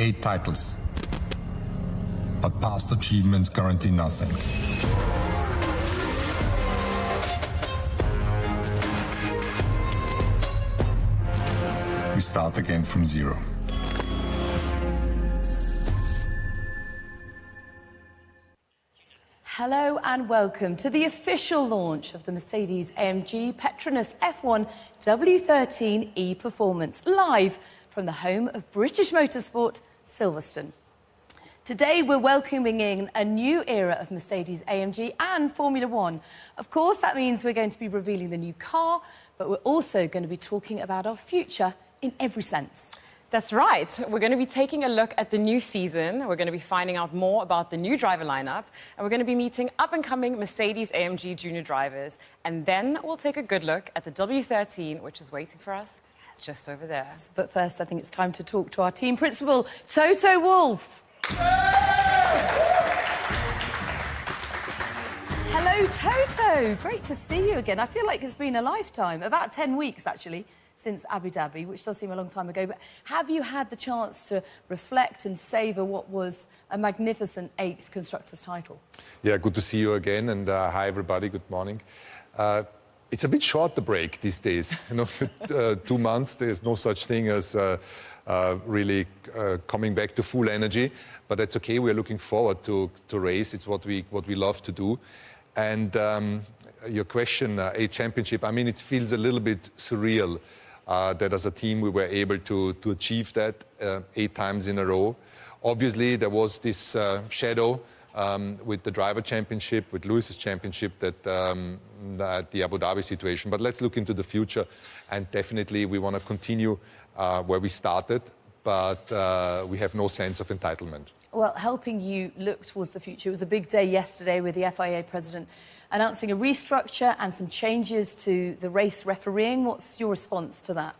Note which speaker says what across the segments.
Speaker 1: 8 titles. But past achievements guarantee nothing. We start again from zero.
Speaker 2: Hello and welcome to the official launch of the Mercedes-AMG PETRONAS F1 W13 E-Performance, live from the home of British motorsport, Silverstone. Today we're welcoming in a new era of Mercedes-AMG and Formula One. Of course, that means we're going to be revealing the new car, but we're also going to be talking about our future in every sense.
Speaker 3: That's right. We're going to be taking a look at the new season. We're going to be finding out more about the new driver lineup. And we're going to be meeting up-and-coming Mercedes-AMG junior drivers. And then we'll take a good look at the W13, which is waiting for us just over there.
Speaker 2: But first, I think it's time to talk to our team principal, Toto Wolff. Hello, Toto. Great to see you again. I feel like it's been a lifetime, about 10 weeks, actually, since Abu Dhabi, which does seem a long time ago. But have you had the chance to reflect and savour what was a magnificent 8th Constructors' title?
Speaker 4: Yeah, good to see you again, and hi, everybody. Good morning. It's a bit short, the break these days. You know, 2 months, there's no such thing as really coming back to full energy. But that's okay. We're looking forward to race. It's what we love to do. And your question, a championship, I mean, it feels a little bit surreal that as a team we were able to achieve that 8 times in a row. Obviously, there was this shadow with the driver championship, with Lewis's championship, that the Abu Dhabi situation. But let's look into the future, and definitely we want to continue where we started, but we have no sense of entitlement.
Speaker 2: Well, helping you look towards the future, it was a big day yesterday with the FIA president announcing a restructure and some changes to the race refereeing. What's your response to that?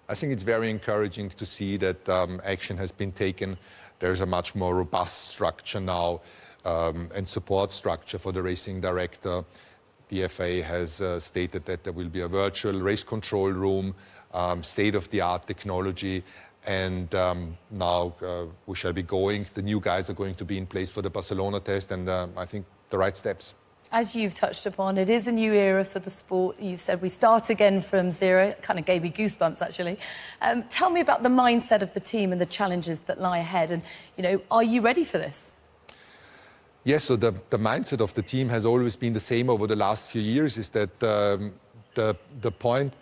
Speaker 4: I think it's very encouraging to see that action has been taken. There's a much more robust structure now and support structure for the racing director. The FIA has stated that there will be a virtual race control room, state-of-the-art technology, and now we shall be going. The new guys are going to be in place for the Barcelona test, and I think the right steps.
Speaker 2: As you've touched upon, it is a new era for the sport. You've said we start again from zero. It kind of gave me goosebumps, actually. Tell me about the mindset of the team and the challenges that lie ahead. And, you know, are you ready for this?
Speaker 4: Yes, so the mindset of the team has always been the same over the last few years, is that the point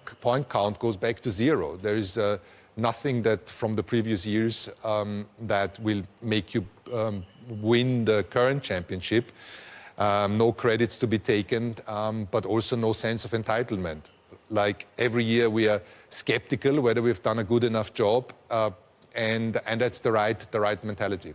Speaker 4: count goes back to zero. There is nothing that from the previous years that will make you win the current championship. No credits to be taken, but also no sense of entitlement. Like every year we are skeptical whether we've done a good enough job, and that's the right mentality.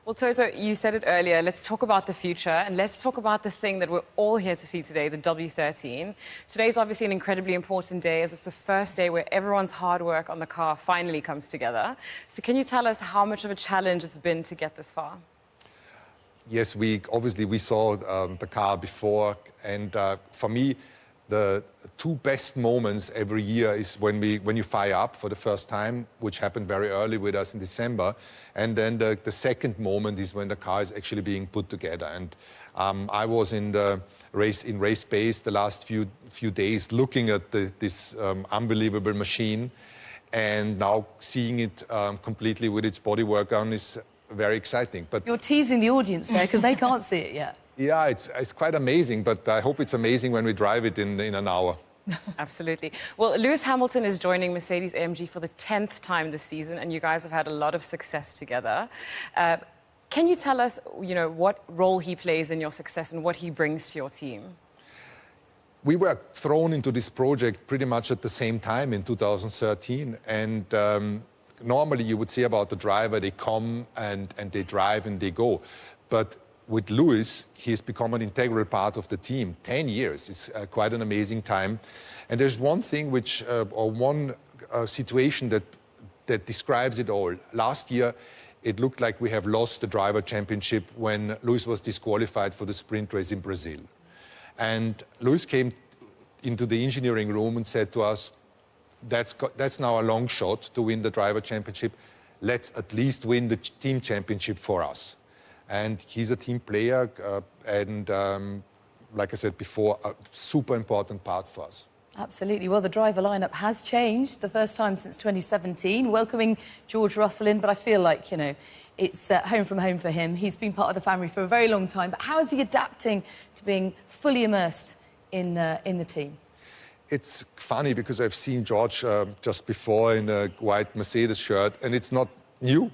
Speaker 3: Well, Toto, you said it earlier. Let's talk about the future, and let's talk about the thing that we're all here to see today, the W13. Today is obviously an incredibly important day, as it's the first day where everyone's hard work on the car finally comes together. So can you tell us how much of a challenge it's been to get this far?
Speaker 4: Yes, we saw the car before, and for me, the 2 best moments every year is when you fire up for the first time, which happened very early with us in December, and then the second moment is when the car is actually being put together. And I was in race space the last few days looking at this unbelievable machine, and now seeing it completely with its bodywork on is very exciting. But
Speaker 2: you're teasing the audience there because they can't see it yet.
Speaker 4: Yeah, it's quite amazing, but I hope it's amazing when we drive it in an hour.
Speaker 3: Absolutely. Well, Lewis Hamilton is joining Mercedes-AMG for the 10th time this season, and you guys have had a lot of success together. Can you tell us, you know, what role he plays in your success and what he brings to your team?
Speaker 4: We were thrown into this project pretty much at the same time in 2013, and normally you would say about the driver, they come and they drive and they go. But with Lewis, he has become an integral part of the team. 10 years is quite an amazing time. And there's one thing or one situation that describes it all. Last year, it looked like we have lost the driver championship when Lewis was disqualified for the sprint race in Brazil. And Lewis came into the engineering room and said to us, that's now a long shot to win the driver championship. let's at least win the team championship for us. And he's a team player, and like I said before, a super important part for us.
Speaker 2: Absolutely. Well, the driver lineup has changed, the first time since 2017, welcoming George Russell in, but I feel like, you know, it's home from home for him. He's been part of the family for a very long time, but how is he adapting to being fully immersed in the team?
Speaker 4: It's funny because I've seen George just before in a white Mercedes shirt, and it's not new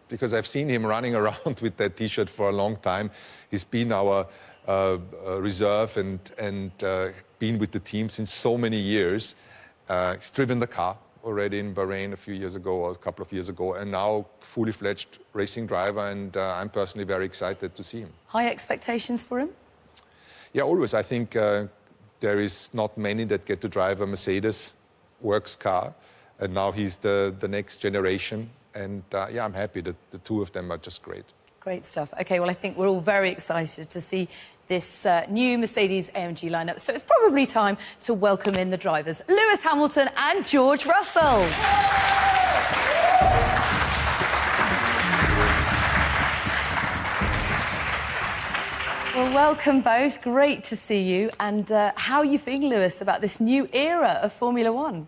Speaker 4: because I've seen him running around with that T-shirt for a long time. He's been our reserve and been with the team since so many years. He's driven the car already in Bahrain a few years ago or a couple of years ago, and now fully fledged racing driver, and I'm personally very excited to see him.
Speaker 2: High expectations for him?
Speaker 4: Yeah, always. I think there is not many that get to drive a Mercedes works car, and now he's the next generation, and yeah, I'm happy that the two of them are just great.
Speaker 2: Great stuff. OK, well, I think we're all very excited to see this new Mercedes-AMG lineup. So it's probably time to welcome in the drivers, Lewis Hamilton and George Russell. Well, welcome both. Great to see you. And how are you feeling, Lewis, about this new era of Formula One?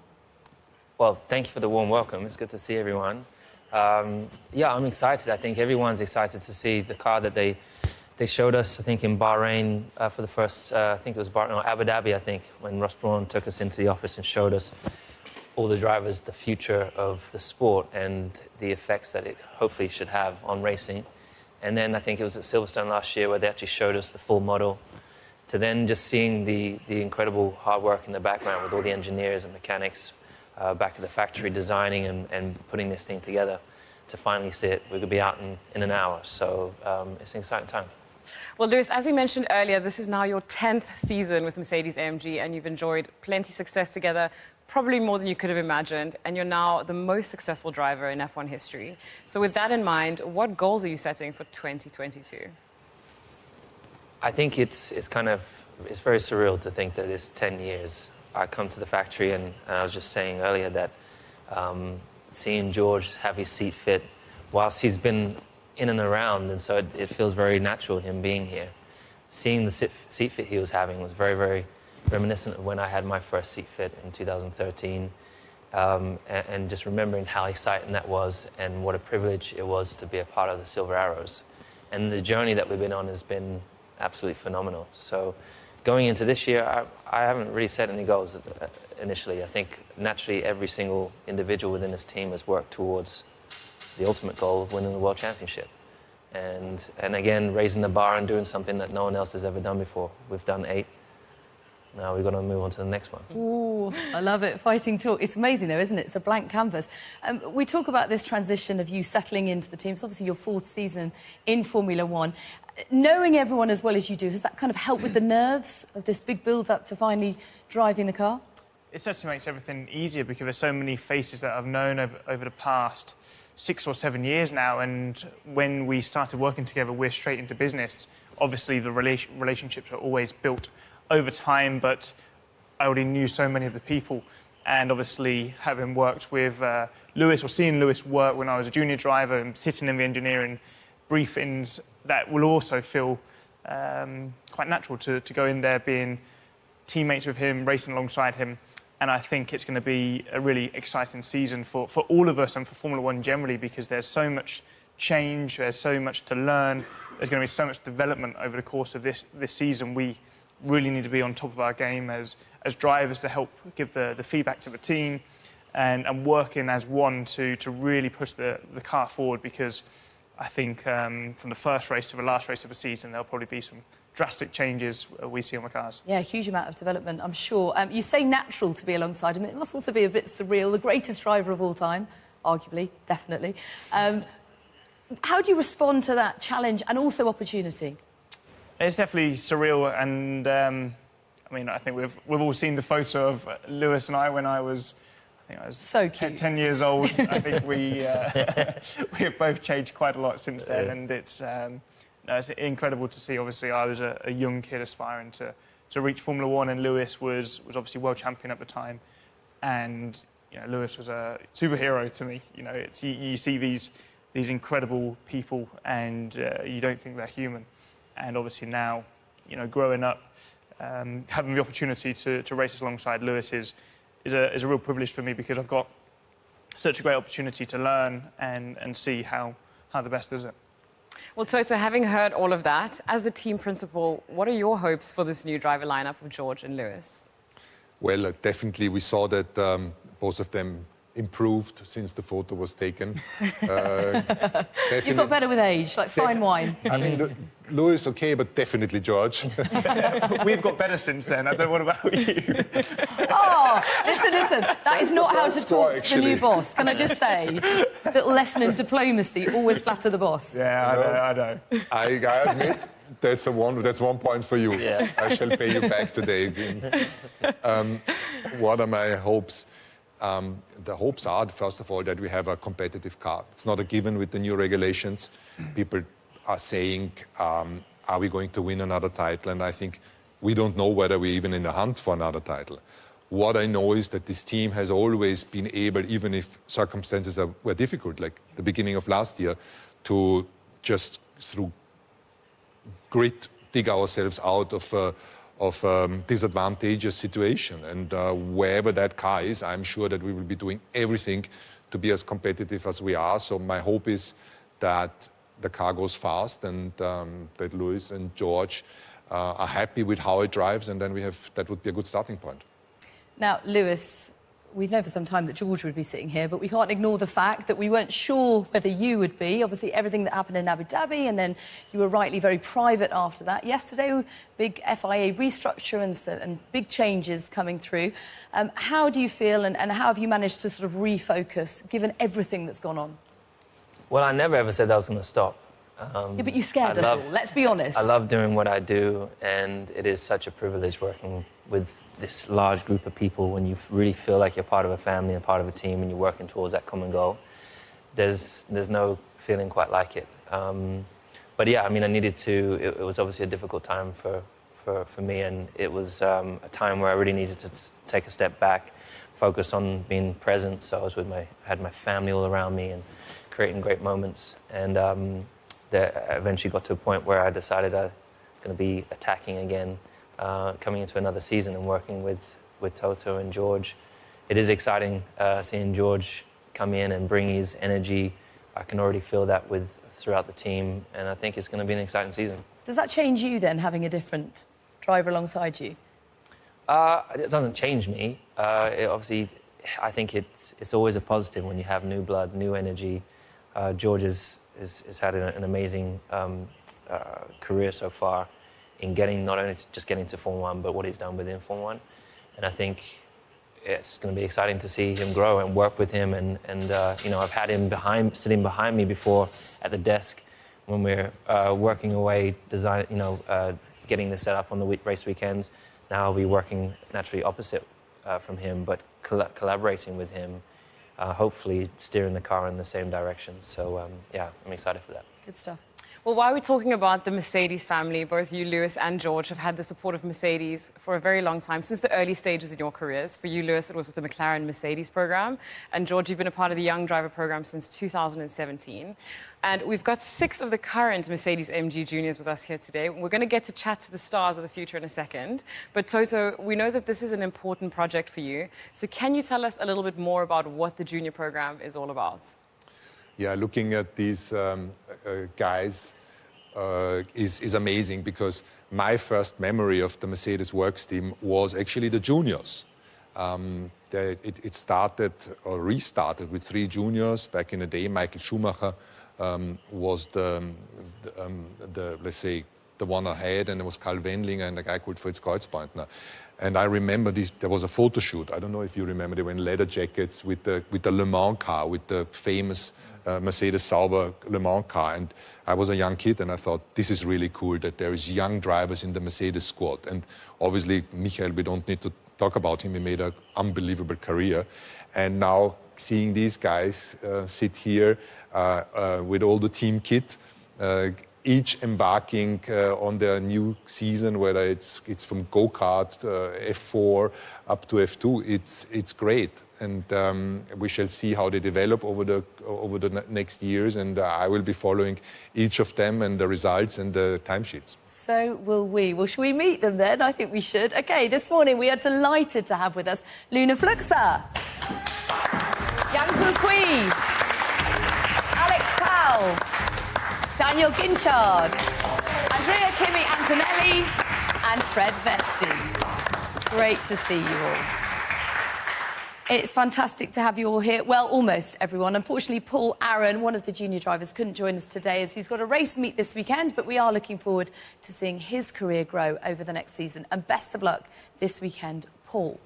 Speaker 5: Well, thank you for the warm welcome. It's good to see everyone. Yeah, I'm excited. I think everyone's excited to see the car that they showed us, I think, in Bahrain for the first, I think it was Abu Dhabi, I think, when Ross Brawn took us into the office and showed us all the drivers, the future of the sport and the effects that it hopefully should have on racing. And then I think it was at Silverstone last year where they actually showed us the full model, to then just seeing the incredible hard work in the background with all the engineers and mechanics back at the factory designing and putting this thing together, to finally see it. We could be out in an hour, so it's an exciting time.
Speaker 3: Well, Lewis, as we mentioned earlier, this is now your 10th season with Mercedes-AMG, and you've enjoyed plenty of success together, probably more than you could have imagined, and you're now the most successful driver in F1 history. So with that in mind, what goals are you setting for 2022?
Speaker 5: I think it's very surreal to think that it's 10 years. I come to the factory, and I was just saying earlier that seeing George have his seat fit whilst he's been in and around, and so it feels very natural, him being here. Seeing the seat fit he was having was very, very reminiscent of when I had my first seat fit in 2013, and just remembering how exciting that was and what a privilege it was to be a part of the Silver Arrows. And the journey that we've been on has been absolutely phenomenal. So going into this year, I haven't really set any goals initially. I think naturally every single individual within this team has worked towards the ultimate goal of winning the World Championship. And again, raising the bar and doing something that no one else has ever done before. We've done 8. Now we've got to move on to the next one.
Speaker 2: Ooh, I love it. Fighting talk. It's amazing, though, isn't it? It's a blank canvas. We talk about this transition of you settling into the team. It's obviously your 4th season in Formula One. Knowing everyone as well as you do, has that kind of helped with the nerves of this big build-up to finally driving the car?
Speaker 6: It certainly makes everything easier because there's so many faces that I've known over the past 6 or 7 years now, and when we started working together, we're straight into business. Obviously, the relationships are always built over time, but I already knew so many of the people, and obviously having worked with Lewis, or seeing Lewis work when I was a junior driver and sitting in the engineering briefings, that will also feel quite natural to go in there, being teammates with him, racing alongside him. And I think it's going to be a really exciting season for all of us and for Formula One generally, because there's so much change, there's so much to learn, there's going to be so much development over the course of this season. We really need to be on top of our game as drivers to help give the feedback to the team and working as one to really push the car forward, because I think from the first race to the last race of the season, there'll probably be some drastic changes we see on the cars.
Speaker 2: Yeah, a huge amount of development, I'm sure. You say natural to be alongside him. It must also be a bit surreal. The greatest driver of all time, arguably, definitely. How do you respond to that challenge and also opportunity?
Speaker 6: It's definitely surreal, and I mean, I think we've all seen the photo of Lewis and I when I was
Speaker 2: so cute.
Speaker 6: 10 years old. I think we have both changed quite a lot since then, and it's incredible to see. Obviously, I was a young kid aspiring to reach Formula One, and Lewis was obviously world champion at the time, and Lewis was a superhero to me. You see these incredible people, and you don't think they're human. And obviously now, growing up, having the opportunity to race alongside Lewis is a real privilege for me, because I've got such a great opportunity to learn and see how the best does it.
Speaker 3: Well, Toto, having heard all of that, as the team principal, what are your hopes for this new driver lineup of George and Lewis?
Speaker 4: Well, definitely we saw that both of them improved since the photo was taken.
Speaker 2: You've got better with age, like fine wine.
Speaker 4: I mean, Lewis, okay, but definitely George.
Speaker 6: We've got better since then. I don't know what about you.
Speaker 2: Oh, listen. That is not how to talk to the new boss. Can I just say, a little lesson in diplomacy, always flatter the boss.
Speaker 6: Yeah, I know.
Speaker 4: I admit, that's 1 point for you.
Speaker 5: Yeah.
Speaker 4: I shall pay you back today. What are my hopes? The hopes are, first of all, that we have a competitive car. It's not a given with the new regulations. People are saying, are we going to win another title? And I think we don't know whether we're even in the hunt for another title. What I know is that this team has always been able, even if circumstances were difficult, like the beginning of last year, to just through grit dig ourselves out of disadvantageous situation. And wherever that car is, I'm sure that we will be doing everything to be as competitive as we are. So my hope is that the car goes fast, and that Lewis and George are happy with how it drives, and then that would be a good starting point.
Speaker 2: Now, Lewis, we've known for some time that George would be sitting here, but we can't ignore the fact that we weren't sure whether you would be. Obviously, everything that happened in Abu Dhabi, and then you were rightly very private after that. Yesterday, big FIA restructure and big changes coming through. How do you feel, and how have you managed to sort of refocus, given everything that's gone on?
Speaker 5: Well, I never ever said that I was going to stop.
Speaker 2: Yeah, but you scared us all, let's be honest.
Speaker 5: I love doing what I do, and it is such a privilege working with this large group of people when you really feel like you're part of a family and part of a team, and you're working towards that common goal. There's no feeling quite like it. But yeah, I mean, I needed to. It was obviously a difficult time for me, and it was a time where I really needed to take a step back, focus on being present. So I was had my family all around me and creating great moments, and that eventually got to a point where I decided I was going to be attacking again, coming into another season and working with Toto and George. It is exciting seeing George come in and bring his energy. I can already feel that throughout the team, and I think it's going to be an exciting season.
Speaker 2: Does that change you then, having a different driver alongside you?
Speaker 5: It doesn't change me. Obviously, I think it's always a positive when you have new blood, new energy. George has had an amazing career so far in not only just getting to Formula 1, but what he's done within Formula 1. And I think it's going to be exciting to see him grow and work with him. And I've had him sitting behind me before at the desk when we're working away, getting the setup on the race weekends. Now I'll be working naturally opposite from him, but collaborating with him. Hopefully steering the car in the same direction. So, yeah, I'm excited for that.
Speaker 2: Good stuff.
Speaker 3: Well, while we're talking about the Mercedes family, both you, Lewis, and George have had the support of Mercedes for a very long time, since the early stages in your careers. For you, Lewis, it was with the McLaren Mercedes program. And George, you've been a part of the Young Driver program since 2017. And we've got 6 of the current Mercedes-AMG juniors with us here today. We're going to get to chat to the stars of the future in a second. But Toto, we know that this is an important project for you. So can you tell us a little bit more about what the junior program is all about?
Speaker 4: Yeah, looking at these guys is amazing, because my first memory of the Mercedes works team was actually the juniors. It started or restarted with 3 juniors back in the day. Michael Schumacher was let's say, the one ahead, and it was Karl Wendlinger and a guy called Fritz Kreuzbeutner. And I remember there was a photo shoot. I don't know if you remember, they were in leather jackets with the Le Mans car, with the famous Mercedes Sauber Le Mans car. And I was a young kid, and I thought, this is really cool that there is young drivers in the Mercedes squad. And obviously, Michael, we don't need to talk about him. He made an unbelievable career. And now seeing these guys sit here with all the team kit, each embarking on their new season, whether it's from go-kart, F4 up to F2, it's great, and we shall see how they develop over the next years, and I will be following each of them and the results and the timesheets.
Speaker 2: So will we. Well, should we meet them then? I think we should. OK, this morning we are delighted to have with us Luna Fluxer, Yang Kui, Alex Powell, Daniel Ginchard, Andrea Kimi Antonelli and Fred Vesti. Great to see you all. It's fantastic to have you all here. Well, almost everyone. Unfortunately, Paul Aaron, one of the junior drivers, couldn't join us today as he's got a race meet this weekend, but we are looking forward to seeing his career grow over the next season. And best of luck this weekend, Paul.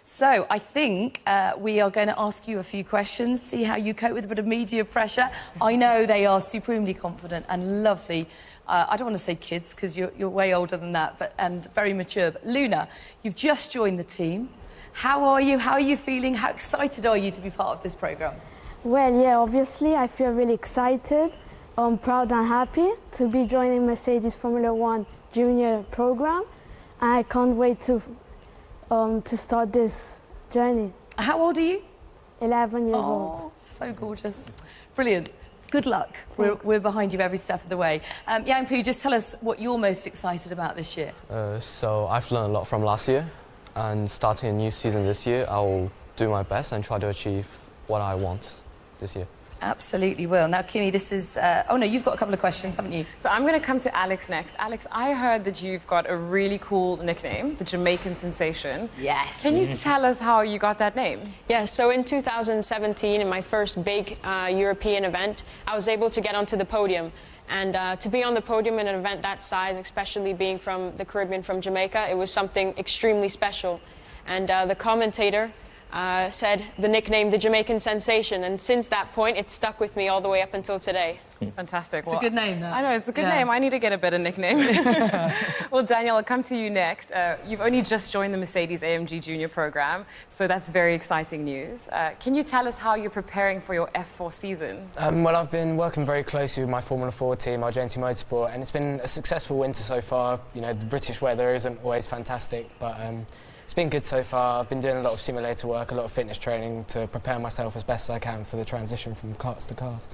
Speaker 2: So I think we are going to ask you a few questions, see how you cope with a bit of media pressure. I know they are supremely confident and lovely. I don't want to say kids, because you're way older than that, and very mature. But Luna, you've just joined the team. How are you? How are you feeling? How excited are you to be part of this programme?
Speaker 7: Well, yeah, obviously, I feel really excited. I'm proud and happy to be joining Mercedes Formula One Junior program. I can't wait to start this journey.
Speaker 2: How old are you?
Speaker 7: 11 years old.
Speaker 2: Oh, so gorgeous. Brilliant. Good luck. We're behind you every step of the way. Yang Pu, just tell us what you're most excited about this year.
Speaker 8: So I've learned a lot from last year, and starting a new season this year, I'll do my best and try to achieve what I want this year.
Speaker 2: Absolutely will. Now, Kimi, this is... oh, no, you've got a couple of questions, haven't you?
Speaker 3: So I'm going to come to Alex next. Alex, I heard that you've got a really cool nickname, the Jamaican Sensation.
Speaker 2: Yes.
Speaker 3: Can you tell us how you got that name?
Speaker 9: Yeah, so in 2017, in my first big European event, I was able to get onto the podium. And to be on the podium in an event that size, especially being from the Caribbean, from Jamaica, it was something extremely special. And the commentator said the nickname, the Jamaican Sensation, and since that point, it's stuck with me all the way up until today.
Speaker 3: Fantastic.
Speaker 2: It's a good name, though.
Speaker 3: I know, it's a good name. I need to get a better nickname. Well, Daniel, I'll come to you next. You've only just joined the Mercedes-AMG Junior program, so that's very exciting news. Can you tell us how you're preparing for your F4 season?
Speaker 10: Well, I've been working very closely with my Formula 4 team, RJ Motorsport, and it's been a successful winter so far. You know, the British weather isn't always fantastic, but it's been good so far. I've been doing a lot of simulator work, a lot of fitness training to prepare myself as best as I can for the transition from karts to cars.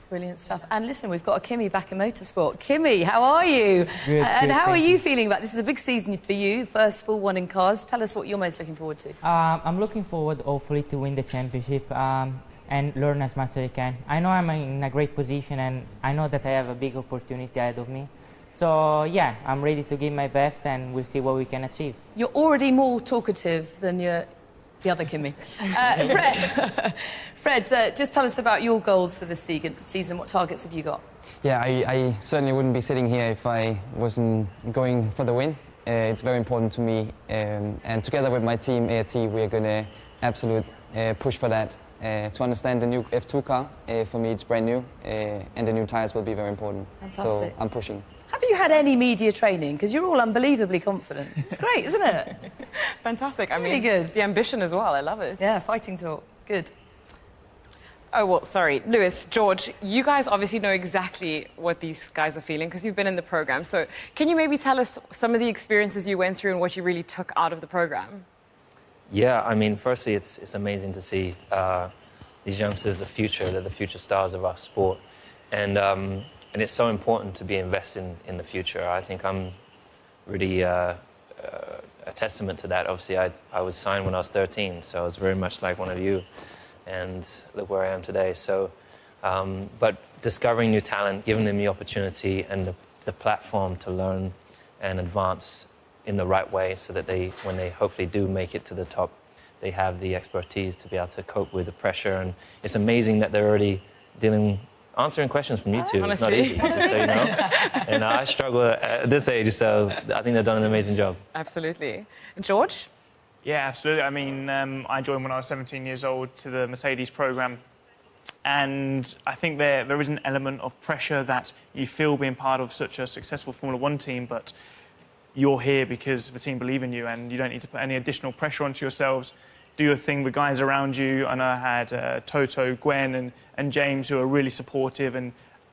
Speaker 2: Brilliant stuff. And listen, we've got a Kimi back in motorsport. Kimi, how are you?
Speaker 11: Good,
Speaker 2: and how are
Speaker 11: thank
Speaker 2: you feeling about this? Is a big season for you, first full one in cars. Tell us what you're most looking forward to.
Speaker 11: I'm looking forward, hopefully, to win the championship and learn as much as I can. I know I'm in a great position, and I know that I have a big opportunity ahead of me. So, yeah, I'm ready to give my best, and we'll see what we can achieve.
Speaker 2: You're already more talkative than the other Kimi. Fred, just tell us about your goals for this season. What targets have you got?
Speaker 12: Yeah, I certainly wouldn't be sitting here if I wasn't going for the win. It's very important to me, and together with my team, ART, we're going to absolute push for that. To understand the new F2 car, for me it's brand new, and the new tyres will be very important.
Speaker 2: Fantastic.
Speaker 12: So I'm pushing.
Speaker 2: Have you had any media training? Because you're all unbelievably confident. It's great, isn't it?
Speaker 3: Fantastic. I
Speaker 2: Really
Speaker 3: mean,
Speaker 2: good.
Speaker 3: The ambition as well. I love it.
Speaker 2: Yeah, fighting talk. Good.
Speaker 3: Oh, well, sorry. Lewis, George, you guys obviously know exactly what these guys are feeling because you've been in the program. So can you maybe tell us some of the experiences you went through and what you really took out of the program?
Speaker 5: Yeah, I mean, firstly, it's amazing to see these youngsters, the future, they're the future stars of our sport. And it's so important to be investing in the future. I think I'm really a testament to that. Obviously, I was signed when I was 13, so I was very much like one of you. And look where I am today. So, but discovering new talent, giving them the opportunity and the platform to learn and advance in the right way so that when they hopefully do make it to the top, they have the expertise to be able to cope with the pressure. And it's amazing that they're already answering questions from you two.
Speaker 3: Honestly.
Speaker 5: It's not easy, just so you know. And I struggle at this age, so I think they've done an amazing job.
Speaker 3: Absolutely. George?
Speaker 6: Yeah, absolutely. I mean, I joined when I was 17 years old to the Mercedes program, and I think there is an element of pressure that you feel being part of such a successful Formula One team, but you're here because the team believe in you, and you don't need to put any additional pressure onto yourselves. Do your thing, the guys around you. And I had Toto, Gwen, and James, who are really supportive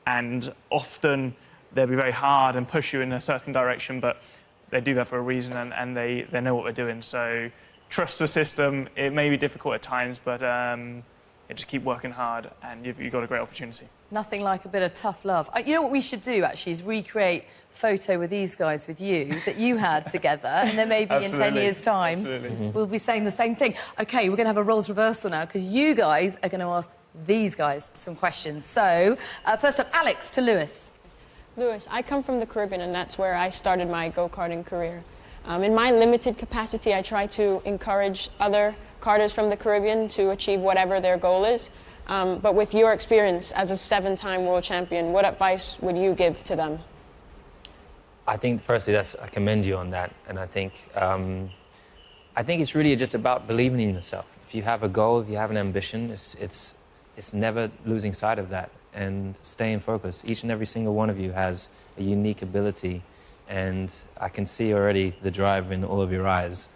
Speaker 6: and often they'll be very hard and push you in a certain direction, but they do that for a reason, and they know what they're doing. So trust the system. It may be difficult at times, but just keep working hard, and you've got a great opportunity.
Speaker 2: Nothing like a bit of tough love. You know what we should do, actually, is recreate a photo with these guys with you that you had together, and then maybe in 10 years' time, we'll be saying the same thing. OK, we're going to have a roles reversal now, because you guys are going to ask these guys some questions. So, first up, Alex to Lewis.
Speaker 9: Lewis, I come from the Caribbean, and that's where I started my go-karting career. In my limited capacity, I try to encourage other karters from the Caribbean to achieve whatever their goal is. But with your experience as a 7-time world champion, what advice would you give to them?
Speaker 5: I think, firstly, I commend you on that. And I think it's really just about believing in yourself. If you have a goal, if you have an ambition, it's never losing sight of that and staying focused. Each and every single one of you has a unique ability. And I can see already the drive in all of your eyes,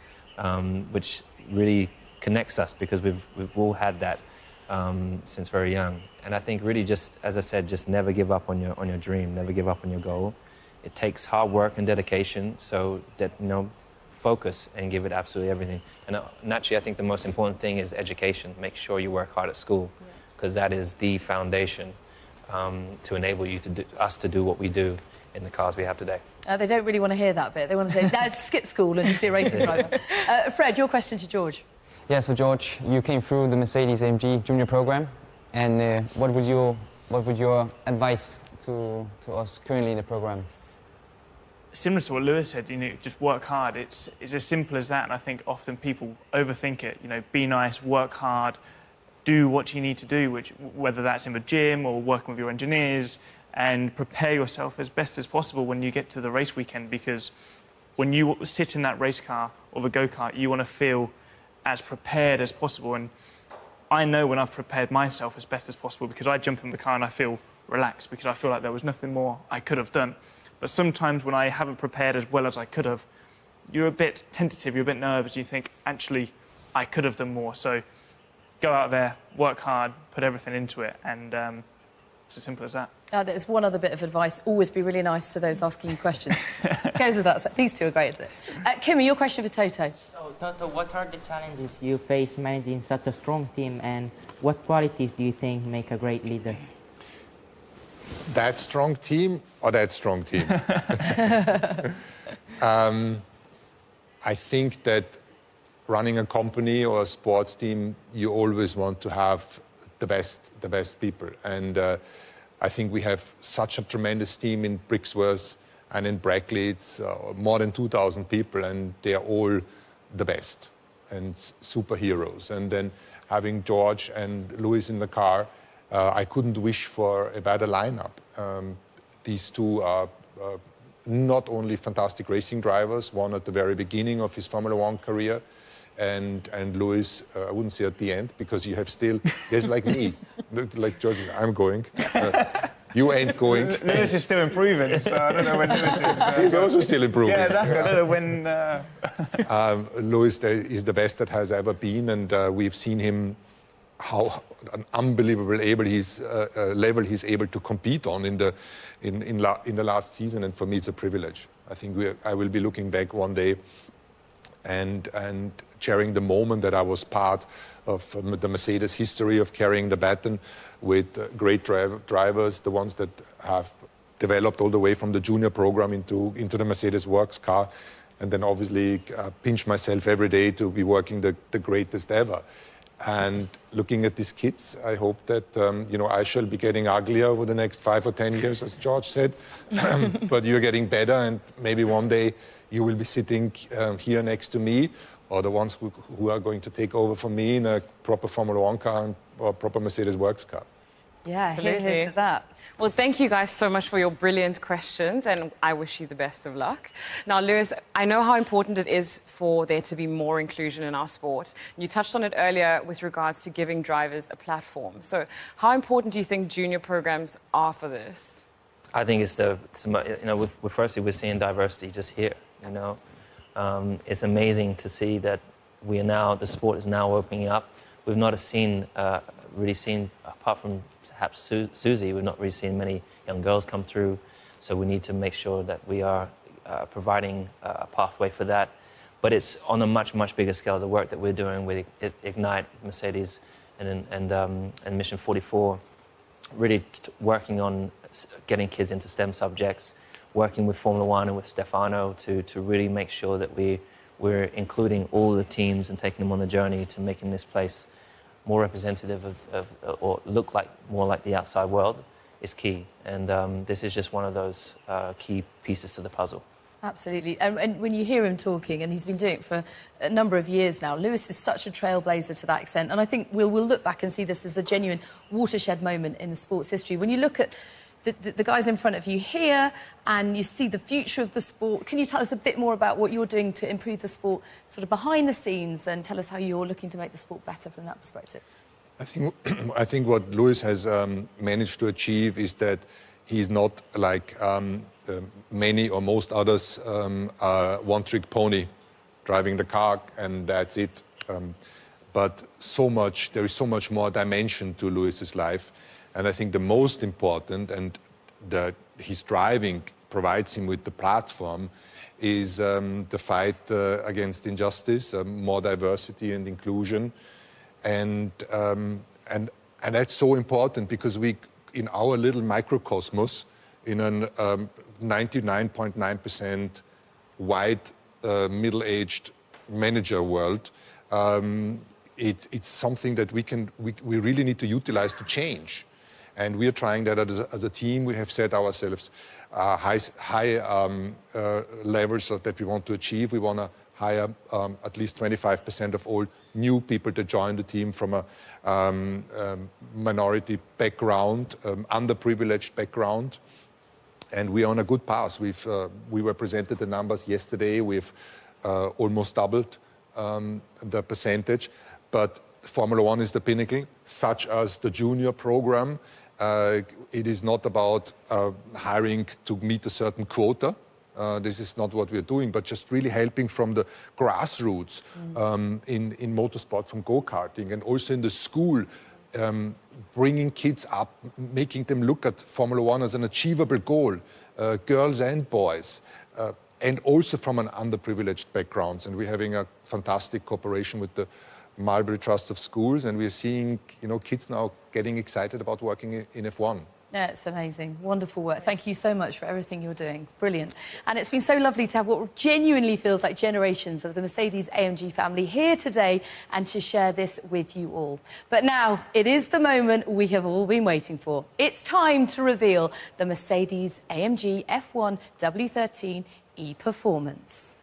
Speaker 5: which really connects us, because we've all had that since very young. And I think really just, as I said, just never give up on your dream, never give up on your goal. It takes hard work and dedication, so that, focus and give it absolutely everything. And naturally, I think the most important thing is education. Make sure you work hard at school, because that is the foundation to enable you us to do what we do in the cars we have today.
Speaker 2: They don't really want to hear that bit. They want to say, Dad, skip school and just be a racing driver. Fred, your question to George.
Speaker 12: Yeah, so George, you came through the Mercedes-AMG Junior program, and what would your advice to us currently in the program?
Speaker 6: Similar to what Lewis said, just work hard. It's as simple as that, and I think often people overthink it. Be nice, work hard, do what you need to do, whether that's in the gym or working with your engineers, and prepare yourself as best as possible when you get to the race weekend, because when you sit in that race car or the go-kart, you want to feel as prepared as possible. And I know when I've prepared myself as best as possible, because I jump in the car and I feel relaxed, because I feel like there was nothing more I could have done. But sometimes when I haven't prepared as well as I could have, you're a bit tentative, you're a bit nervous, you think, actually, I could have done more. So go out there, work hard, put everything into it, and it's as simple as that.
Speaker 2: There's one other bit of advice. Always be really nice to those asking you questions. Goes with that. So these two are great at it. Kimmy, your question for Toto.
Speaker 11: So, Toto, what are the challenges you face managing such a strong team, and what qualities do you think make a great leader?
Speaker 4: That strong team or that strong team? I think that running a company or a sports team, you always want to have the best people. And I think we have such a tremendous team in Brixworth and in Brackley. It's more than 2,000 people, and they are all the best and superheroes. And then having George and Lewis in the car, I couldn't wish for a better lineup. These two are not only fantastic racing drivers, one at the very beginning of his Formula One career, and Lewis, I wouldn't say at the end, because you have still, yes, like me, like George, I'm going. You ain't going.
Speaker 6: Lewis is still improving, so I don't know when Lewis is...
Speaker 4: He's also still improving.
Speaker 6: Yeah, exactly. I don't know when...
Speaker 4: Lewis is the best that has ever been, and we've seen him, how an unbelievable level he's able to compete on in the last season, and for me it's a privilege. I think I will be looking back one day and sharing the moment that I was part of the Mercedes history of carrying the baton with great drivers, the ones that have developed all the way from the junior program into the Mercedes works car, and then obviously pinch myself every day to be working the greatest ever. And looking at these kids, I hope that I shall be getting uglier over the next 5 or 10 years, as George said. But you're getting better, and maybe one day you will be sitting here next to me, or the ones who are going to take over from me in a proper Formula One car or a proper Mercedes works car.
Speaker 2: Yeah, hear to that.
Speaker 3: Well, thank you guys so much for your brilliant questions, and I wish you the best of luck. Now, Lewis, I know how important it is for there to be more inclusion in our sport. You touched on it earlier with regards to giving drivers a platform. So how important do you think junior programs are for this?
Speaker 5: I think it's firstly, we're seeing diversity just here, It's amazing to see that the sport is now opening up. We've not really seen, apart from perhaps Susie, we've not really seen many young girls come through. So we need to make sure that we are providing a pathway for that. But it's on a much, much bigger scale. The work that we're doing with Ignite, Mercedes, and Mission 44, really working on getting kids into STEM subjects, working with Formula One and with Stefano to really make sure that we're including all the teams and taking them on the journey to making this place more representative of or look like more like the outside world is key. And this is just one of those key pieces to the puzzle.
Speaker 2: Absolutely. And when you hear him talking, and he's been doing it for a number of years now, Lewis is such a trailblazer to that extent. And I think we'll look back and see this as a genuine watershed moment in the sport's history. When you look at the guys in front of you here and you see the future of the sport, can you tell us a bit more about what you're doing to improve the sport sort of behind the scenes, and tell us how you're looking to make the sport better from that perspective?
Speaker 4: I think what Lewis has managed to achieve is that he's not like many or most others are one-trick pony, driving the car and that's it. But there is so much more dimension to Lewis's life. And I think the most important, and that his driving provides him with the platform, is the fight against injustice, more diversity and inclusion. And that's so important because we, in our little microcosmos, in an 99.9% white, middle-aged manager world, it's something that we really need to utilize to change. And we are trying that as a team. We have set ourselves high levels that we want to achieve. We want to hire at least 25% of all new people that join the team from a minority background, underprivileged background. And we are on a good path. We were presented the numbers yesterday. We've almost doubled the percentage. But Formula One is the pinnacle, such as the junior program. It is not about hiring to meet a certain quota. This is not what we're doing, but just really helping from the grassroots in motorsport, from go-karting, and also in the school, bringing kids up, making them look at Formula One as an achievable goal, girls and boys, and also from an underprivileged backgrounds. And we're having a fantastic cooperation with the Mulberry Trust of Schools, and we're seeing, kids now getting excited about working in F1.
Speaker 2: Yeah, it's amazing. Wonderful work. Thank you so much for everything you're doing. It's brilliant. And it's been so lovely to have what genuinely feels like generations of the Mercedes-AMG family here today and to share this with you all. But now, it is the moment we have all been waiting for. It's time to reveal the Mercedes-AMG F1 W13 E-Performance.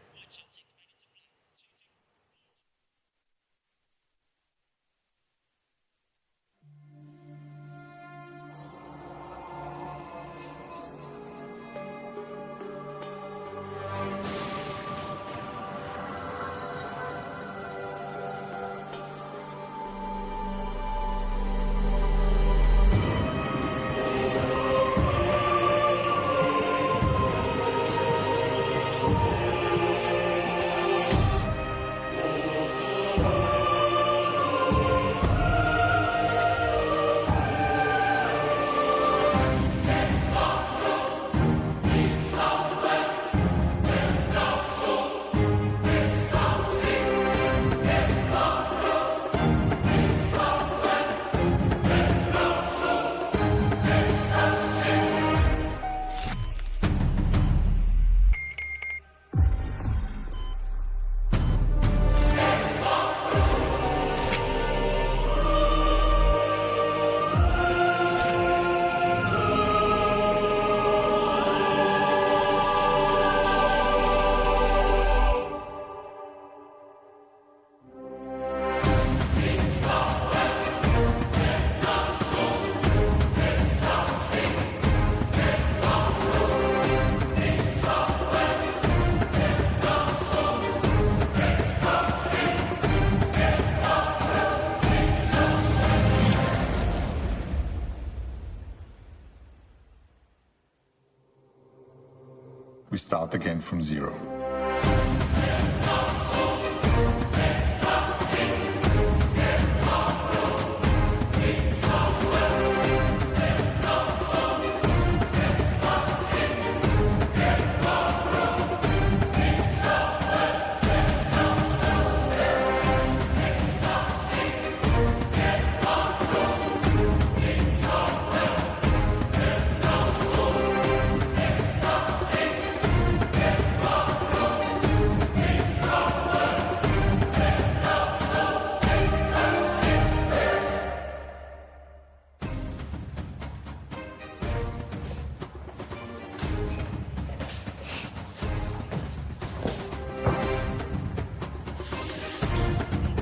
Speaker 1: We start again from zero.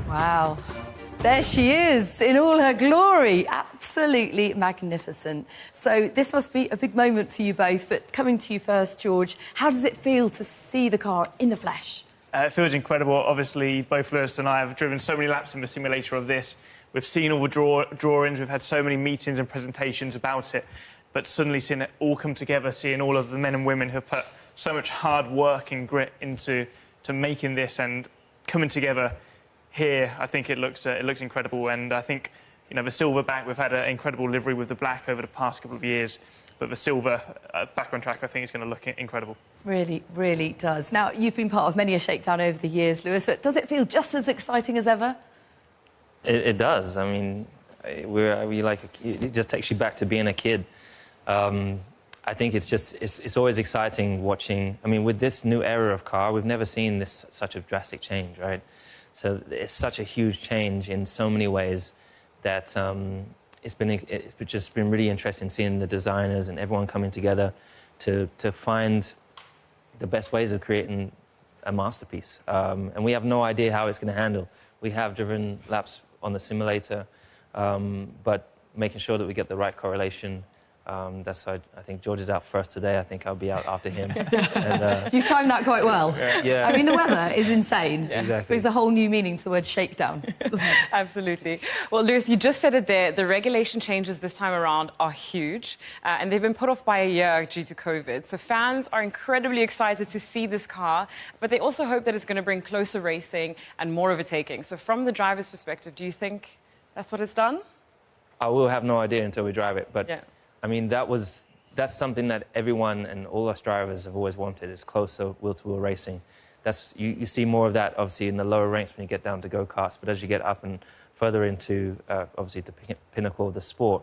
Speaker 2: Wow. There she is in all her glory. Absolutely magnificent. So this must be a big moment for you both, but coming to you first, George, how does it feel to see the car in the flesh?
Speaker 6: It feels incredible. Obviously, both Lewis and I have driven so many laps in the simulator of this. We've seen all the drawings, we've had so many meetings and presentations about it, but suddenly seeing it all come together, seeing all of the men and women who have put so much hard work and grit into making this and coming together here, I think it looks incredible. And I think, you know, the silverback, we've had an incredible livery with the black over the past couple of years, but the silver back on track, I think, is going to look incredible.
Speaker 2: Really, really does. Now, you've been part of many a shakedown over the years, Lewis, but does it feel just as exciting as ever?
Speaker 5: It does. I mean, it just takes you back to being a kid. I think it's always exciting watching. I mean, with this new era of car, we've never seen such a drastic change, right? So it's such a huge change in so many ways that it's just been really interesting seeing the designers and everyone coming together to find the best ways of creating a masterpiece. And we have no idea how it's going to handle. We have driven laps on the simulator, but making sure that we get the right correlation. That's why I think George is out first today. I think I'll be out after him. And,
Speaker 2: You've timed that quite well.
Speaker 5: Yeah.
Speaker 2: I mean, the weather is insane.
Speaker 5: Yeah, exactly.
Speaker 2: Brings a whole new meaning to the word shakedown, doesn't it?
Speaker 3: Absolutely. Well, Lewis, you just said it there. The regulation changes this time around are huge, and they've been put off by a year due to COVID. So fans are incredibly excited to see this car, but they also hope that it's going to bring closer racing and more overtaking. So from the driver's perspective, do you think that's what it's done?
Speaker 5: I will have no idea until we drive it, but...
Speaker 3: Yeah.
Speaker 5: I mean, that's something that everyone and all us drivers have always wanted, is closer wheel-to-wheel racing. You see more of that, obviously, in the lower ranks when you get down to go-karts, but as you get up and further into, obviously, the pinnacle of the sport,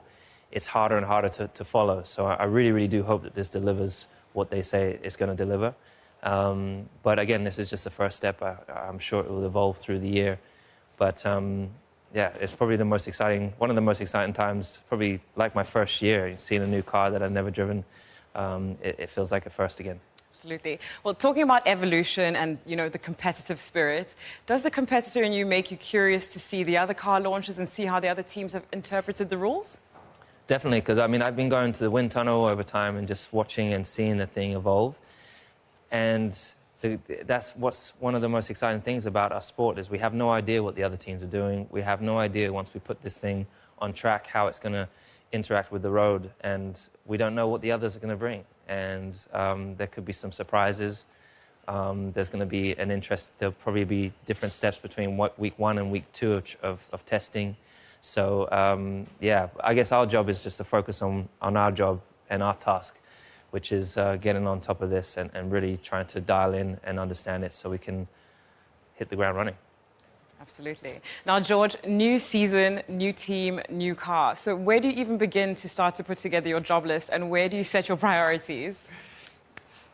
Speaker 5: it's harder and harder to follow. So I really, really do hope that this delivers what they say it's going to deliver. But again, this is just the first step. I'm sure it will evolve through the year. But... yeah, it's probably one of the most exciting times, probably like my first year, seeing a new car that I've never driven. It feels like a first again.
Speaker 3: Absolutely. Well, talking about evolution and, you know, the competitive spirit, does the competitor in you make you curious to see the other car launches and see how the other teams have interpreted the rules?
Speaker 5: Definitely, because, I mean, I've been going to the wind tunnel over time and just watching and seeing the thing evolve. And... that's what's one of the most exciting things about our sport, is we have no idea what the other teams are doing. We have no idea, once we put this thing on track, how it's going to interact with the road, and we don't know what the others are going to bring. And there could be some surprises. There's going to be an interest. There'll probably be different steps between week 1 and week 2 of testing. So yeah, I guess our job is just to focus on our job and our task, which is getting on top of this and really trying to dial in and understand it so we can hit the ground running.
Speaker 3: Absolutely. Now, George, new season, new team, new car. So where do you even begin to start to put together your job list, and where do you set your priorities?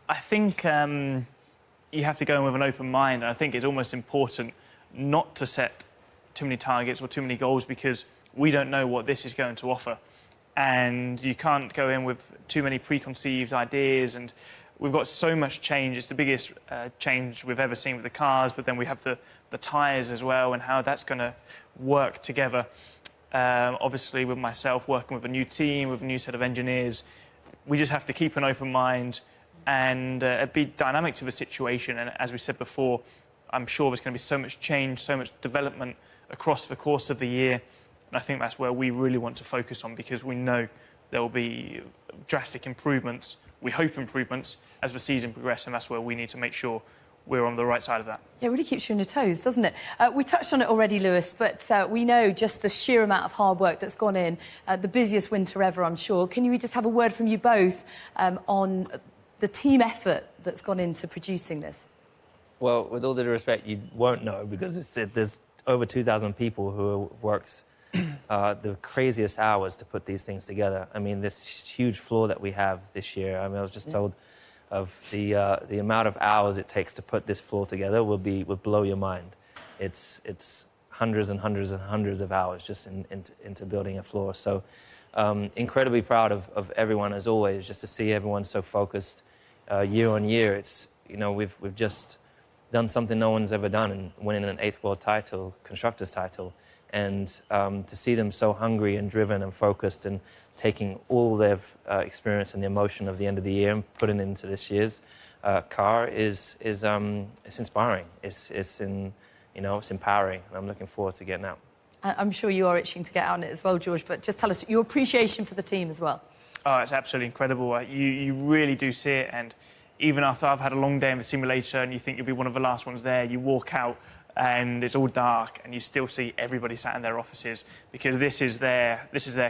Speaker 6: I think you have to go in with an open mind. I think it's almost important not to set too many targets or too many goals, because we don't know what this is going to offer. And you can't go in with too many preconceived ideas, and we've got so much change. It's the biggest change we've ever seen with the cars, but then we have the tyres as well, and how that's going to work together. Obviously, with myself working with a new team, with a new set of engineers, we just have to keep an open mind and be dynamic to the situation. And as we said before, I'm sure there's going to be so much change, so much development across the course of the year. And I think that's where we really want to focus on, because we know there will be drastic improvements, we hope improvements, as the season progresses, and that's where we need to make sure we're on the right side of that.
Speaker 2: Yeah, it really keeps you on your toes, doesn't it? We touched on it already, Lewis, but we know just the sheer amount of hard work that's gone in, the busiest winter ever, I'm sure. Can you just have a word from you both on the team effort that's gone into producing this?
Speaker 5: Well, with all due respect, you won't know, because there's over 2,000 people who worked the craziest hours to put these things together. I mean, this huge floor that we have this year, I mean, I was just told of the amount of hours it takes to put this floor together would blow your mind. It's hundreds and hundreds and hundreds of hours just into building a floor. So incredibly proud of everyone, as always, just to see everyone so focused year on year. It's, you know, we've just done something no one's ever done and winning an 8th world title, constructors title. And to see them so hungry and driven and focused and taking all their experience and the emotion of the end of the year and putting it into this year's car is inspiring. It's empowering, and I'm looking forward to getting out.
Speaker 2: I'm sure you are itching to get out on it as well, George, but just tell us your appreciation for the team as well.
Speaker 6: Oh, it's absolutely incredible. You really do see it, and even after I've had a long day in the simulator and you think you'll be one of the last ones there, you walk out and it's all dark and you still see everybody sat in their offices because this is their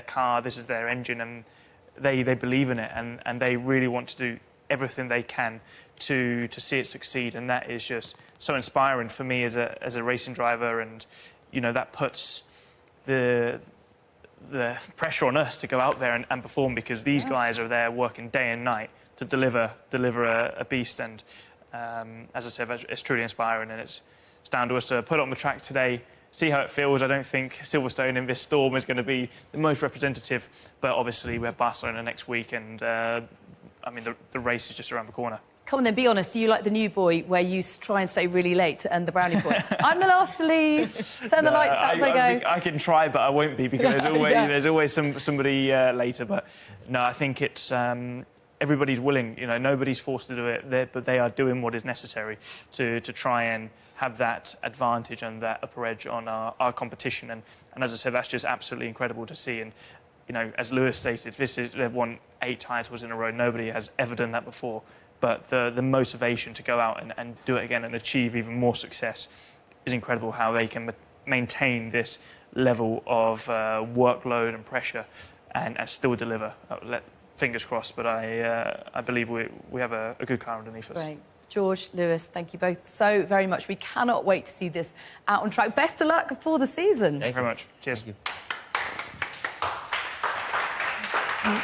Speaker 6: car, this is their engine, and they believe in it, and they really want to do everything they can to see it succeed, and that is just so inspiring for me as a racing driver, and that puts the pressure on us to go out there and perform, because these guys are there working day and night to deliver a beast, and as I said, it's truly inspiring, and it's down to us to put it on the track today, see how it feels. I don't think Silverstone in this storm is going to be the most representative, but obviously we have Barcelona next week, and I mean the race is just around the corner.
Speaker 2: Come on then, be honest. Are you like the new boy where you try and stay really late to earn the brownie points? I'm the last to leave. Turn the lights out as I go.
Speaker 6: I can try, but I won't be, because there's always somebody later. But no, I think it's everybody's willing. Nobody's forced to do it, but they are doing what is necessary to try and have that advantage and that upper edge on our competition. And as I said, that's just absolutely incredible to see. And as Lewis stated, they've won 8 titles in a row. Nobody has ever done that before. But the motivation to go out and do it again and achieve even more success is incredible, how they can maintain this level of workload and pressure and still deliver. Fingers crossed, but I believe we have a good car underneath us.
Speaker 2: Great. George, Lewis, thank you both so very much. We cannot wait to see this out on track. Best of luck for the season.
Speaker 6: Thank you very much. Cheers.
Speaker 5: Thank you.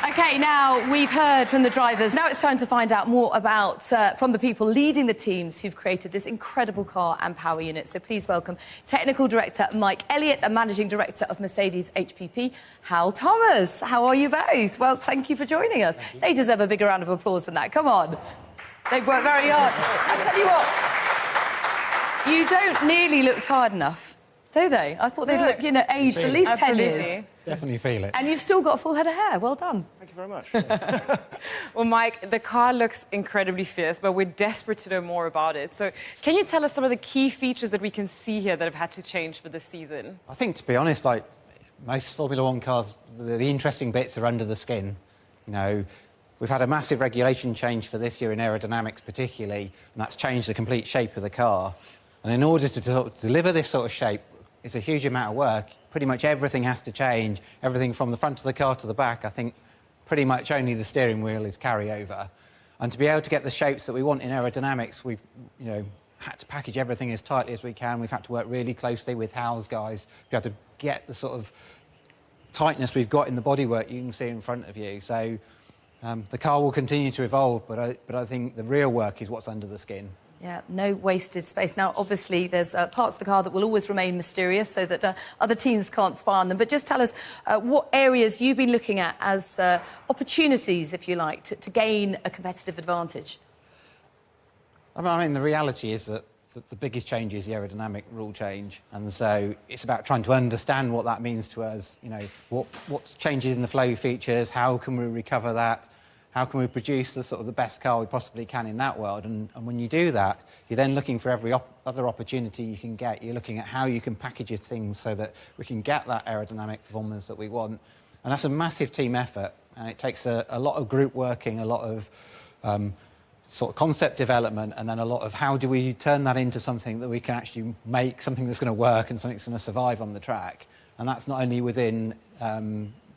Speaker 2: OK, now we've heard from the drivers. Now it's time to find out more about from the people leading the teams who've created this incredible car and power unit. So please welcome Technical Director Mike Elliott and Managing Director of Mercedes-AMG, Hal Thomas. How are you both? Well, thank you for joining us. They deserve a bigger round of applause than that. Come on. They've worked very hard. I tell you what, you don't nearly look tired enough, do they? I thought they'd look, aged at least 10 years.
Speaker 13: Definitely feel it.
Speaker 2: And you've still got a full head of hair. Well done.
Speaker 6: Thank you very much.
Speaker 3: Well, Mike, the car looks incredibly fierce, but we're desperate to know more about it. So can you tell us some of the key features that we can see here that have had to change for this season?
Speaker 13: I think, to be honest, like most Formula One cars, the interesting bits are under the skin. We've had a massive regulation change for this year in aerodynamics particularly, and that's changed the complete shape of the car. And in order to deliver this sort of shape, it's a huge amount of work. Pretty much everything has to change, everything from the front of the car to the back. I think pretty much only the steering wheel is carryover. And to be able to get the shapes that we want in aerodynamics, we've had to package everything as tightly as we can. We've had to work really closely with Hal's guys to be able to get the sort of tightness we've got in the bodywork you can see in front of you. So the car will continue to evolve, but I think the real work is what's under the skin.
Speaker 2: Yeah, no wasted space. Now, obviously, there's parts of the car that will always remain mysterious so that other teams can't spy on them. But just tell us what areas you've been looking at as opportunities, if you like, to gain a competitive advantage.
Speaker 13: I mean, the reality is that the biggest change is the aerodynamic rule change. And so it's about trying to understand what that means to us. What changes in the flow features, how can we recover that? How can we produce the best car we possibly can in that world? And when you do that, you're then looking for every other opportunity you can get. You're looking at how you can package things so that we can get that aerodynamic performance that we want. And that's a massive team effort. And it takes a lot of group working, a lot of concept development, and then a lot of how do we turn that into something that we can actually make, something that's going to work and something that's going to survive on the track. And that's not only within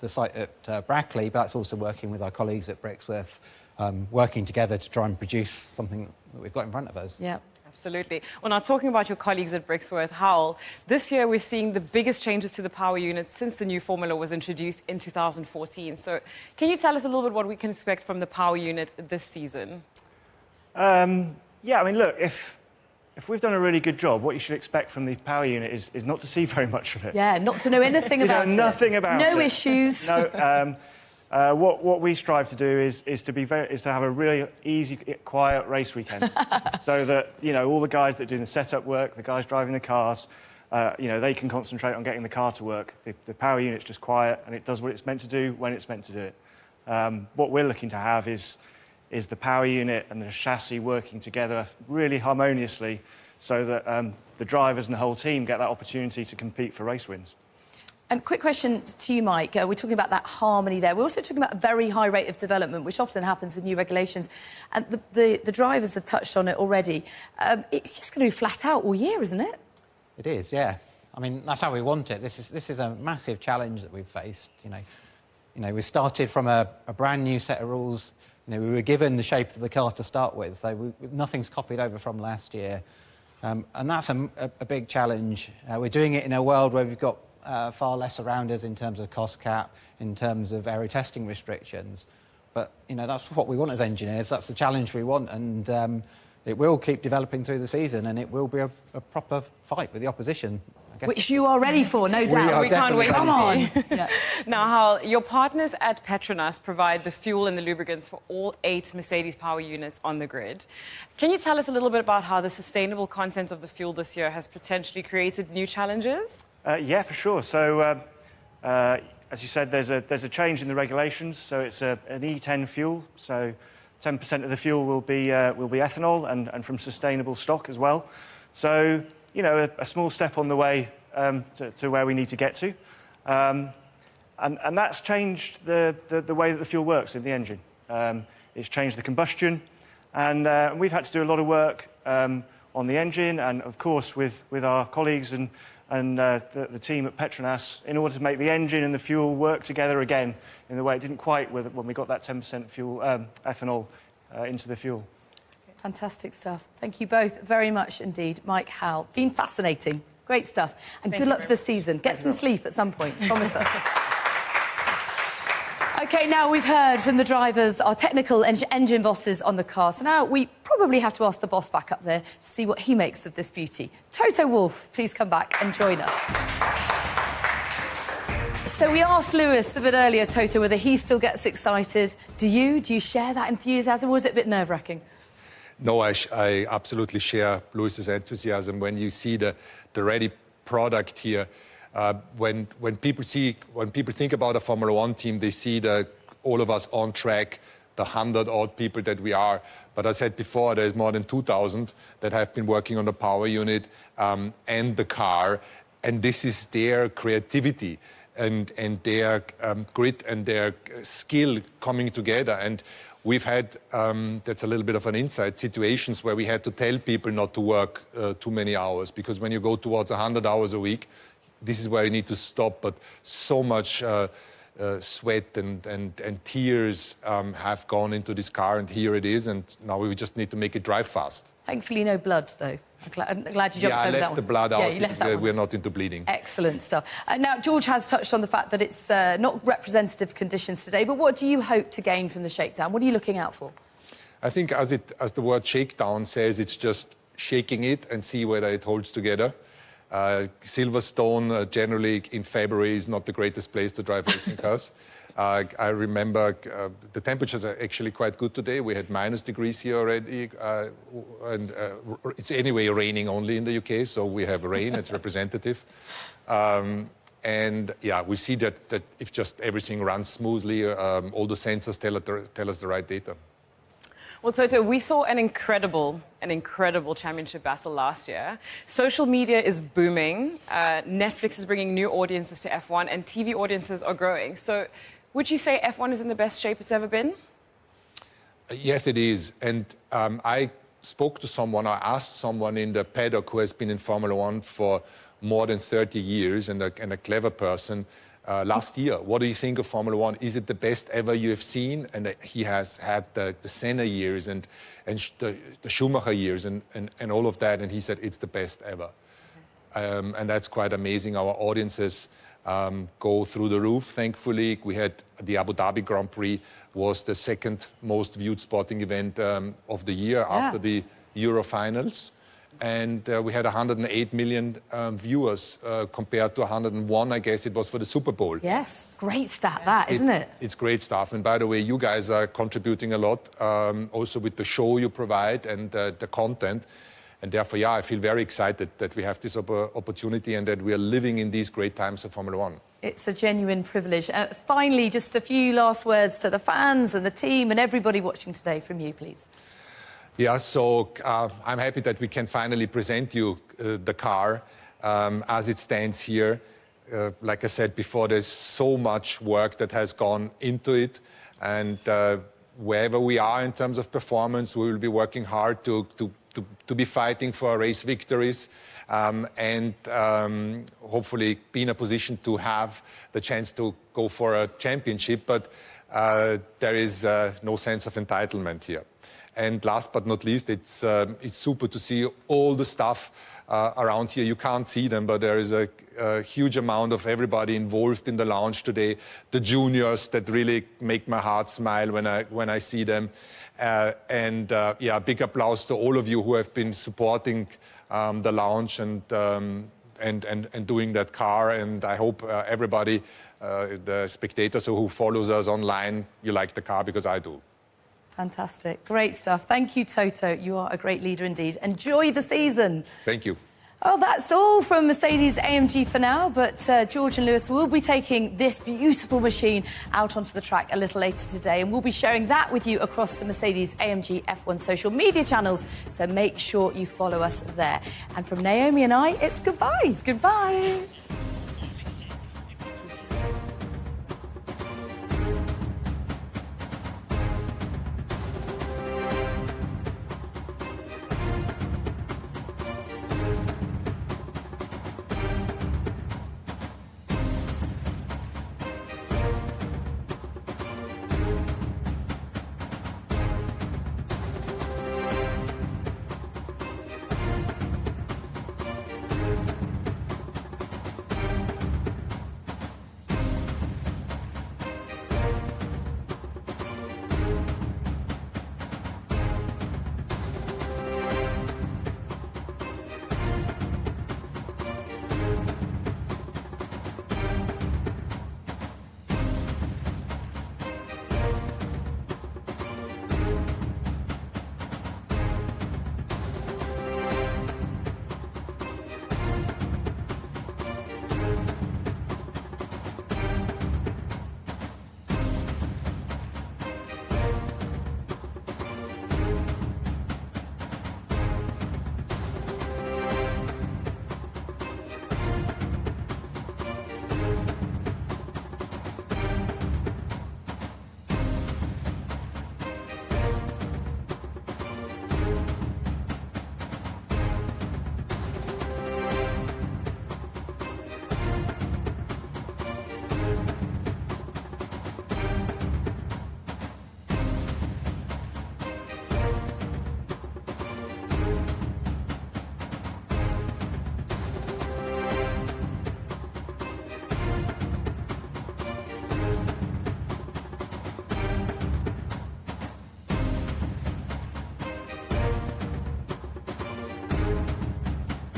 Speaker 13: the site at Brackley, but it's also working with our colleagues at Brixworth, working together to try and produce something that we've got in front of us.
Speaker 2: Yeah.
Speaker 3: Absolutely. Well, now talking about your colleagues at Brixworth, Hal, this year we're seeing the biggest changes to the power unit since the new formula was introduced in 2014. So can you tell us a little bit what we can expect from the power unit this season?
Speaker 6: Yeah, I mean, look, if we've done a really good job, what you should expect from the power unit is not to see very much of it.
Speaker 2: Yeah, not to know anything about it.
Speaker 6: Nothing about it.
Speaker 2: No issues.
Speaker 6: No, What we strive to do is to have a really easy, quiet race weekend, so that all the guys that do the setup work, the guys driving the cars, they can concentrate on getting the car to work. The power unit's just quiet and it does what it's meant to do when it's meant to do it. What we're looking to have is the power unit and the chassis working together really harmoniously, so that the drivers and the whole team get that opportunity to compete for race wins.
Speaker 2: And quick question to you, Mike. We're talking about that harmony there. We're also talking about a very high rate of development, which often happens with new regulations. And the drivers have touched on it already. It's just going to be flat out all year, isn't it?
Speaker 13: It is, yeah. I mean, that's how we want it. This is a massive challenge that we've faced. We started from a brand new set of rules. We were given the shape of the car to start with. So nothing's copied over from last year. And that's a big challenge. We're doing it in a world where we've got far less around us in terms of cost cap, in terms of aero testing restrictions. But, that's what we want as engineers. That's the challenge we want. And it will keep developing through the season, and it will be a proper fight with the opposition.
Speaker 2: Which you are ready for, no doubt.
Speaker 3: We can't wait.
Speaker 2: Come on. Yeah.
Speaker 3: Now, Hal, your partners at Petronas provide the fuel and the lubricants for all 8 Mercedes power units on the grid. Can you tell us a little bit about how the sustainable content of the fuel this year has potentially created new challenges?
Speaker 6: Yeah, for sure. So, as you said, there's a change in the regulations. So it's an E10 fuel. So 10% of the fuel will be ethanol and from sustainable stock as well. So, a small step on the way to where we need to get to. And that's changed the way that the fuel works in the engine. It's changed the combustion. And we've had to do a lot of work on the engine and, of course, with our colleagues and the team at Petronas in order to make the engine and the fuel work together again in the way it didn't quite when we got that 10% fuel ethanol into the fuel.
Speaker 2: Fantastic stuff. Thank you both very much indeed, Mike, Hal. Been fascinating. Great stuff. And good luck for the season. Get some sleep at some point, promise us. OK, now we've heard from the drivers, our technical engine bosses on the car. So now we probably have to ask the boss back up there to see what he makes of this beauty. Toto Wolff, please come back and join us. So we asked Lewis a bit earlier, Toto, whether he still gets excited. Do you share that enthusiasm, or is it a bit nerve-wracking?
Speaker 4: No, I absolutely share Lewis's enthusiasm when you see the ready product here. When people think about a Formula One team, they see all of us on track, the 100-odd people that we are. But as I said before, there's more than 2,000 that have been working on the power unit and the car, and this is their creativity and their grit and their skill coming together. And we've had, that's a little bit of an insight, situations where we had to tell people not to work too many hours, because when you go towards 100 hours a week, this is where you need to stop. But so much sweat and tears have gone into this car, and here it is, and now we just need to make it drive fast.
Speaker 2: Thankfully, no blood, though. I'm glad you jumped over that one.
Speaker 4: Yeah, I left the blood out
Speaker 2: because
Speaker 4: we're not into bleeding.
Speaker 2: Excellent stuff. Now, George has touched on the fact that it's not representative conditions today, but what do you hope to gain from the shakedown? What are you looking out for?
Speaker 4: I think, as the word shakedown says, it's just shaking it and see whether it holds together. Silverstone, generally in February, is not the greatest place to drive racing cars. I remember the temperatures are actually quite good today. We had -degrees here already, and it's anyway raining only in the UK, so we have rain. It's representative. And yeah, we see that if just everything runs smoothly, all the sensors tell us the right data.
Speaker 3: Well, Toto, we saw an incredible championship battle last year. Social media is booming. Netflix is bringing new audiences to F1, and TV audiences are growing. So would you say F1 is in the best shape it's ever been?
Speaker 4: Yes, it is. And I spoke to someone, I asked someone in the paddock who has been in Formula One for more than 30 years and a clever person, last year, what do you think of Formula One? Is it the best ever you have seen? And he has had the Senna years and the Schumacher years and all of that, and he said it's the best ever. And that's quite amazing. Our audiences go through the roof, thankfully. We had the Abu Dhabi Grand Prix was the second most viewed sporting event of the year after the Euro finals. and we had 108 million viewers compared to 101, I guess it was for the Super Bowl.
Speaker 2: Yes, great stat that, isn't it?
Speaker 4: It's great stuff. And by the way, you guys are contributing a lot, also with the show you provide and the content. And therefore, yeah, I feel very excited that we have this opportunity and that we are living in these great times of Formula One.
Speaker 2: It's a genuine privilege. Finally, just a few last words to the fans and the team and everybody watching today from you, please.
Speaker 4: Yeah, so I'm happy that we can finally present you the car as it stands here. Like I said before, there's so much work that has gone into it, and wherever we are in terms of performance, we will be working hard to be fighting for race victories and hopefully be in a position to have the chance to go for a championship, but there is no sense of entitlement here. And last but not least, it's super to see all the stuff around here. You can't see them, but there is a huge amount of everybody involved in the launch today. The juniors that really make my heart smile when I see them. Yeah, big applause to all of you who have been supporting the launch and doing that car. And I hope everybody, the spectators who follows us online, you like the car because I do.
Speaker 2: Fantastic. Great stuff. Thank you, Toto. You are a great leader indeed. Enjoy the season.
Speaker 4: Thank you.
Speaker 2: Well, that's all from Mercedes-AMG for now, but George and Lewis will be taking this beautiful machine out onto the track a little later today, and we'll be sharing that with you across the Mercedes-AMG F1 social media channels, so make sure you follow us there. And from Naomi and I, it's goodbye. Goodbye.